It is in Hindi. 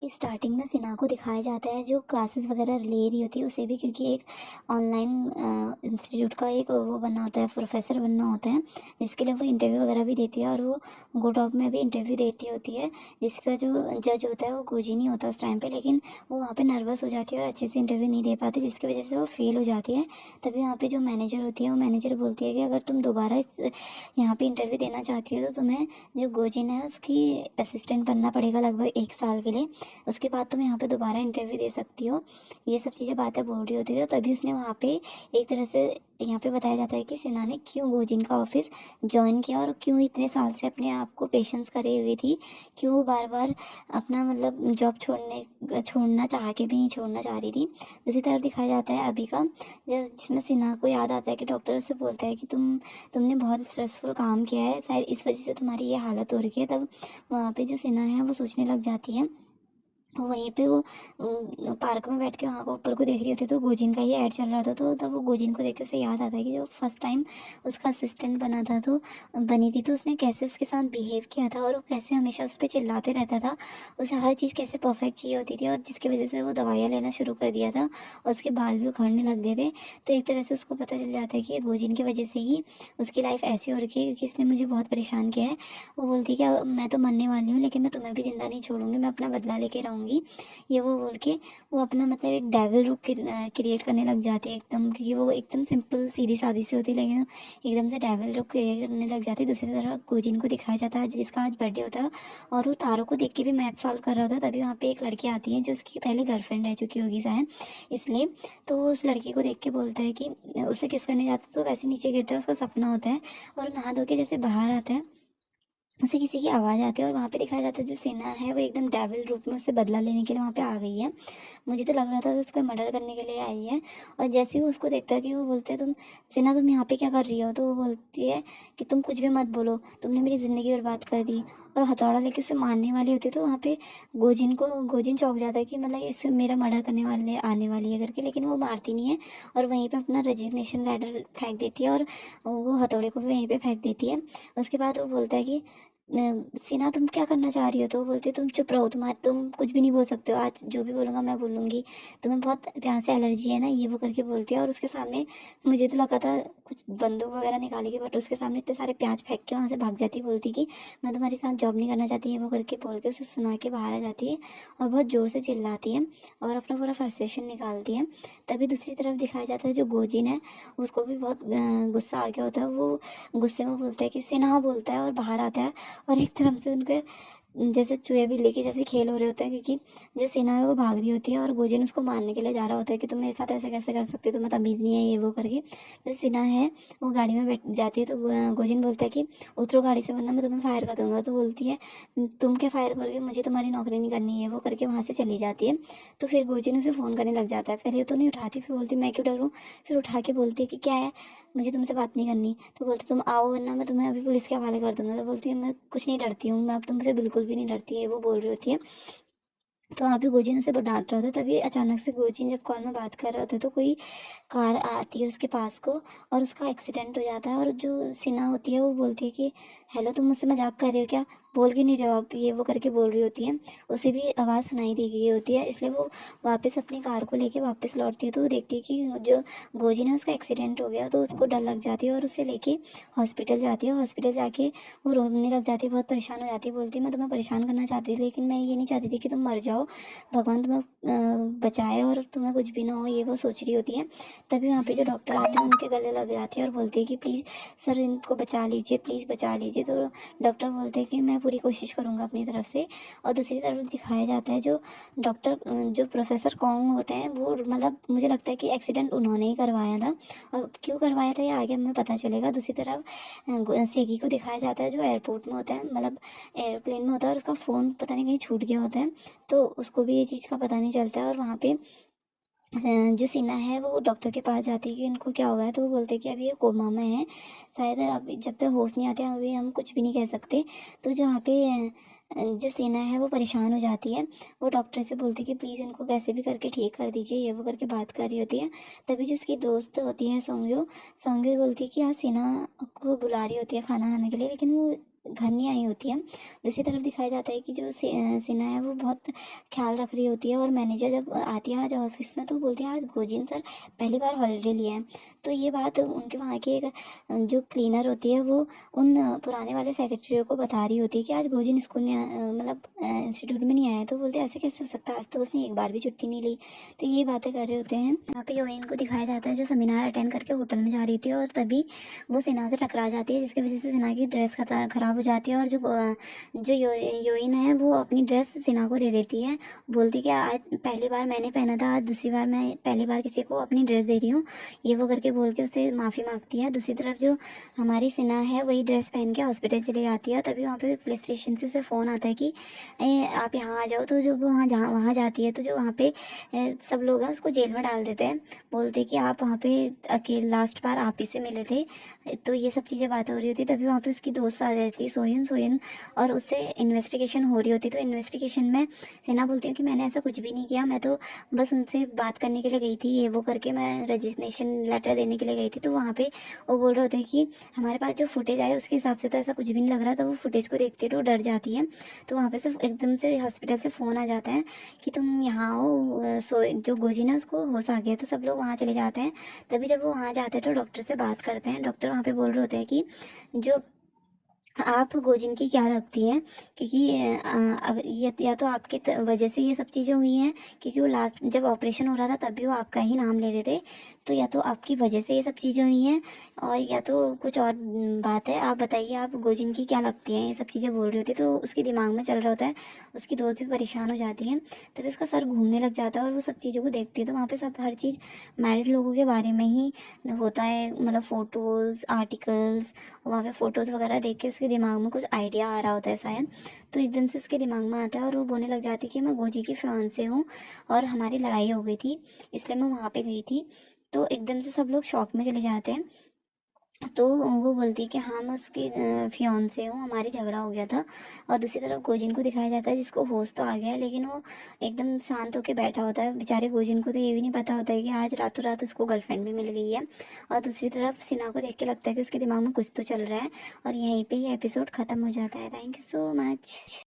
स्टार्टिंग में सिन्हा को दिखाया जाता है जो क्लासेस वगैरह ले रही होती है उसे भी, क्योंकि एक ऑनलाइन इंस्टीट्यूट का एक वो बनना होता है, प्रोफेसर बनना होता है, जिसके लिए वो इंटरव्यू वगैरह भी देती है और वो गोटॉप में भी इंटरव्यू देती होती है, जिसका जो जज होता है वो गोजी नहीं होता उस टाइम पे, लेकिन वो वहाँ पे नर्वस हो जाती है और अच्छे से इंटरव्यू नहीं दे पाती, जिसकी वजह से वो फेल हो जाती है। तभी वहाँ पे जो मैनेजर होती है वो मैनेजर बोलती है कि अगर तुम दोबारा इस यहाँ पे इंटरव्यू देना चाहती हो तो तुम्हें जो गोजिन है उसकी असिस्टेंट बनना पड़ेगा लगभग 1 साल के लिए। उसके बाद तुम यहाँ पे दोबारा इंटरव्यू दे सकती हो। ये सब चीज़ें बातें बोल रही होती थी, तो तभी उसने वहाँ पे एक तरह से यहाँ पे बताया जाता है कि सिन्हा ने क्यों गोजिन का ऑफिस ज्वाइन किया और क्यों इतने साल से अपने आप को पेशेंस करे हुई थी, क्यों वो बार बार अपना मतलब जॉब छोड़ना चाह के भी नहीं छोड़ना चाह रही थी। दूसरी तरफ दिखाया जाता है अभी का, जब जिसमें सिन्हा को याद आता है कि डॉक्टर उससे बोलता है कि तुमने बहुत स्ट्रेसफुल काम किया है, शायद इस वजह से तुम्हारी ये हालत हो रही है। तब वहाँ पे जो सिन्हा है वो सोचने लग जाती है। वहीं पे वो पार्क में बैठ के वहाँ को ऊपर को देख रही होती है, तो गोजिन का ही ऐड चल रहा था, तो तब वो गोजिन को देख के उसे याद आता है कि जो फर्स्ट टाइम उसका असिस्टेंट बनी थी तो उसने कैसे उसके साथ बिहेव किया था और वो कैसे हमेशा उस पर चिल्लाते रहता था, उसे हर चीज़ कैसे परफेक्ट चाहिए होती थी और जिसकी वजह से वो दवाइयाँ लेना शुरू कर दिया था और उसके बाल भी उखड़ने लग गए थे। तो एक तरह से उसको पता चल जाता है कि ये गोजिन की वजह से ही उसकी लाइफ ऐसी हो रखी है, क्योंकि इसने मुझे बहुत परेशान किया है। वो बोलती है कि मैं तो मरने वाली हूँ लेकिन मैं तुम्हें भी जिंदा नहीं छोड़ूंगी, मैं अपना बदला लेके रहूँगी। ये वो बोल के वो अपना मतलब एक डेविल रूप क्रिएट करने लग जाती है एकदम, क्योंकि वो एकदम सिंपल सीधी सादी सी होती है लेकिन एकदम से डेविल रूप क्रिएट करने लग जाती है। दूसरी तरफ गोजिन को दिखाया जाता है जिसका आज बर्थडे होता है और वो तारों को देख के भी मैथ सॉल्व कर रहा होता है। तभी वहाँ पे एक लड़की आती है जो उसकी पहले गर्लफ्रेंड रह चुकी होगी शायद, इसलिए तो वो उस लड़की को देख के बोलता है कि उसे किस करने जाता है, तो वैसे नीचे गिरता है, उसका सपना होता है और नहा धो के जैसे बाहर आता है उसे किसी की आवाज़ आती है और वहाँ पे दिखाया जाता है जो सेना है वो एकदम डेविल रूप में उससे बदला लेने के लिए वहाँ पे आ गई है। मुझे तो लग रहा था कि उसको मर्डर करने के लिए आई है। और जैसे ही वो उसको देखता है कि वो बोलते हैं तुम सेना तुम यहाँ पे क्या कर रही हो, तो वो बोलती है कि तुम कुछ भी मत बोलो, तुमने मेरी ज़िंदगी बर्बाद कर दी, और हथौड़ा लेके उसे मारने वाली होती है। तो वहाँ पे गोजिन चौंक जाता है कि मतलब इस मेरा मर्डर करने वाले आने वाली है करके, लेकिन वो मारती नहीं है और वहीं पे अपना रेजिग्नेशन लेटर फेंक देती है और वो हथौड़े को भी वहीं पे फेंक देती है। उसके बाद वो बोलता है कि सीना तुम क्या करना चाह रही हो, तो वो बोलती है तुम चुप रहो, तुम कुछ भी नहीं बोल सकते हो, आज जो भी बोलूँगा मैं बोलूँगी, तुम्हें बहुत प्यार से एलर्जी है ना, ये वो करके बोलती है। और उसके सामने मुझे तो लगा था कुछ बंदूक वगैरह निकालेगी, बट उसके सामने इतने सारे प्याज फेंक के वहाँ से भाग जाती, बोलती कि मैं तुम्हारे साथ जॉब नहीं करना चाहती, ये वो करके बोल के उसे सुना के बाहर आ जाती है और बहुत ज़ोर से चिल्लाती है और अपना पूरा फ्रस्ट्रेशन निकालती है। तभी दूसरी तरफ दिखाया जाता है जो गोजिन है उसको भी बहुत गुस्सा आ गया होता है, वो गुस्से में बोलता है कि सिन्हा बोलता है और बाहर आता है और एक तरफ से उनके जैसे चूहे बिल्ली के जैसे खेल हो रहे होते हैं, क्योंकि जो सेना है वो भाग रही होती है और गोजिन उसको मारने के लिए जा रहा होता है कि तुम मेरे साथ ऐसे कैसे कर सकते हो, तुम्हें तमीज़ नहीं है, ये वो करके। तो सेना है वो गाड़ी में बैठ जाती है, तो गोजिन बोलता है कि उतरो गाड़ी से वरना मैं तुम्हें फायर कर दूंगा। तो बोलती है तुम क्या फायर करोगे, मुझे तुम्हारी नौकरी नहीं करनी है, वो करके वहाँ से चली जाती है। तो फिर गोजिन उसे फ़ोन करने लग जाता है, पहले तो नहीं उठाती, फिर बोलती मैं क्यों डरूँ, फिर उठा के बोलती है कि क्या है, मुझे तुमसे बात नहीं करनी। तो बोलते तुम आओ वरना मैं तुम्हें अभी पुलिस के हवाले कर दूंगा। तो बोलती है मैं कुछ नहीं डरती हूँ, मैं अब तुमसे बिल्कुल भी नहीं डरती है, वो बोल रही होती है। तो वहाँ पे गोजिन उसे डांट रहा होता है, तभी अचानक से गोजिन जब कॉल में बात कर रहा होता है तो कोई कार आती है उसके पास को और उसका एक्सीडेंट हो जाता है। और जो सिन्हा होती है वो बोलती है कि हेलो तुम मुझसे मजाक कर रहे हो क्या, बोल के नहीं रहे हो आप, ये वो करके बोल रही होती है। उसे भी आवाज़ सुनाई दी गई होती है, इसलिए वो वापस अपनी कार को लेके वापस लौटती है। तो वो देखती है कि जो गोजिन है उसका एक्सीडेंट हो गया, तो उसको डर लग जाती है और उसे लेके हॉस्पिटल जाती है। हॉस्पिटल जाके वो रोने लग जाती है, बहुत परेशान हो जाती है, बोलती है मैं तुम्हें परेशान करना चाहती थी लेकिन मैं ये नहीं चाहती थी कि तुम मर जाओ, भगवान तुम्हें बचाए और तुम्हें कुछ भी ना हो, ये वो सोच रही होती है। तभी वहाँ पे जो डॉक्टर आते हैं उनके गले लग जाती है और बोलती है कि प्लीज़ सर इनको बचा लीजिए, प्लीज़ बचा लीजिए। तो डॉक्टर बोलते हैं कि मैं पूरी कोशिश करूँगा अपनी तरफ से। और दूसरी तरफ दिखाया जाता है जो जो प्रोफेसर कॉन्ग होते हैं वो मतलब मुझे लगता है कि एक्सीडेंट उन्होंने ही करवाया था, और क्यों करवाया था ये आगे हमें पता चलेगा। दूसरी तरफ सेगी को दिखाया जाता है जो एयरपोर्ट में होता है, मतलब एयरप्लेन में होता है और उसका फ़ोन पता नहीं कहीं छूट गया होता है, तो उसको भी ये चीज़ का पता नहीं चलता है। और वहाँ पे जो सीना है वो डॉक्टर के पास जाती है कि इनको क्या हुआ है, तो वो बोलते हैं कि अभी ये कोमा में है, शायद अभी जब तक होश नहीं आते अभी हम कुछ भी नहीं कह सकते। तो जो यहाँ पे जो सेना है वो परेशान हो जाती है, वो डॉक्टर से बोलती है कि प्लीज़ इनको कैसे भी करके ठीक कर दीजिए, ये वो करके बात कर रही होती है। तभी जो उसकी दोस्त होती है सोंग्यो, सोंग्यो बोलती है कि हाँ सेना को बुला रही होती है खाना खाने के लिए, लेकिन वो घर नहीं आई होती है। दूसरी तरफ दिखाया जाता है कि जो सेना है वो बहुत ख्याल रख रही होती है, और मैनेजर जब आती है आज ऑफिस में तो बोलती है आज गोजिन सर पहली बार हॉलीडे लिया है। तो ये बात उनके वहाँ की एक जो क्लीनर होती है वो उन पुराने वाले सेक्रेटरी को बता रही होती है कि आज गोजिन स्कूल नहीं मतलब इंस्टीट्यूट में नहीं आया। तो बोलते हैं ऐसे कैसे हो सकता है, आज तो उसने एक बार भी छुट्टी नहीं ली। तो ये बातें कर रहे होते हैं। यहाँ पे हीरोइन को दिखाया जाता है जो सेमिनार अटेंड करके होटल में जा रही थी, और तभी वो सिन्हा से टकरा जाती है, जिसकी वजह से सिन्हा की ड्रेस खराब हो जाती है। और जो हीरोइन है वो अपनी ड्रेस सिन्हा को दे देती है, बोलती कि आज पहली बार मैंने पहना था, आज दूसरी बार मैं पहली बार किसी को अपनी ड्रेस दे रही हूँ, ये वो करके बोल के उससे माफ़ी मांगती है। दूसरी तरफ जो हमारी सिन्हा है वही ड्रेस पहन के हॉस्पिटल चली जाती है। तभी वहाँ पे पुलिस स्टेशन से फ़ोन आता है कि आप यहाँ आ जाओ। तो जब वो वहाँ जाती है तो जो वहाँ पे सब लोग हैं उसको जेल में डाल देते हैं, बोलते कि आप वहाँ पे अकेले लास्ट बार आप ही से मिले थे। तो ये सब चीज़ें बातें हो रही होती, तभी वहाँ पे उसकी दोस्त आ जाती है सोयन सोयन, और उससे इन्वेस्टिगेशन हो रही होती। तो इन्वेस्टिगेशन में सेना बोलती है कि मैंने ऐसा कुछ भी नहीं किया, मैं तो बस उनसे बात करने के लिए गई थी, ये वो करके मैं रजिस्ट्रेशन लेटर देने के लिए गई थी। तो वहाँ पे वो बोल रहे होते हैं कि हमारे पास जो फुटेज आया उसके हिसाब से तो ऐसा कुछ भी नहीं लग रहा। तो वो फुटेज को देखती है तो डर जाती है। तो वहाँ पे से एकदम से हॉस्पिटल से फ़ोन आ जाता है कि तुम यहाँ आओ, जो गोजिन है उसको होश आ गया। तो सब लोग वहाँ चले जाते हैं। तभी जब वो वहाँ जाते हैं तो डॉक्टर से बात करते हैं। डॉक्टर वहाँ पे बोल रहे होते हैं कि जो आप गोजिन की क्या लगती हैं, क्योंकि ये या तो आपकी वजह से ये सब चीज़ें हुई हैं, क्योंकि वो लास्ट जब ऑपरेशन हो रहा था तब भी वो आपका ही नाम ले रहे थे। तो या तो आपकी वजह से ये सब चीज़ें हुई हैं, और या तो कुछ और बात है। आप बताइए आप गोजिन की क्या लगती हैं, ये सब चीज़ें बोल रही होती है। तो उसके दिमाग में चल रहा होता है, उसकी दोस्त भी परेशान हो जाती है। तभी उसका सर घूमने लग जाता है और वो सब चीज़ों को देखती है। तो वहाँ पर सब हर चीज़ मैरिड लोगों के बारे में ही होता है, मतलब फ़ोटोज़ आर्टिकल्स, वहाँ पे फ़ोटोज़ वगैरह देख के उसके दिमाग में कुछ आइडिया आ रहा होता है शायद। तो एकदम से उसके दिमाग में आता है और वो बोलने लग जाती है कि मैं गोजी की फियांसे हूँ और हमारी लड़ाई हो गई थी, इसलिए मैं वहाँ पे गई थी। तो एकदम से सब लोग शॉक में चले जाते हैं। तो वो बोलती है कि हाँ मैं उसकी फियांसे हूँ, हमारी झगड़ा हो गया था। और दूसरी तरफ गोजिन को दिखाया जाता है जिसको होश तो आ गया है, लेकिन वो एकदम शांत होकर बैठा होता है। बेचारे गोजिन को तो ये भी नहीं पता होता है कि आज रातों रात उसको गर्लफ्रेंड भी मिल गई है। और दूसरी तरफ सिन्हा को देख के लगता है कि उसके दिमाग में कुछ तो चल रहा है। और यहीं पे ये एपिसोड ख़त्म हो जाता है। Thank you so much.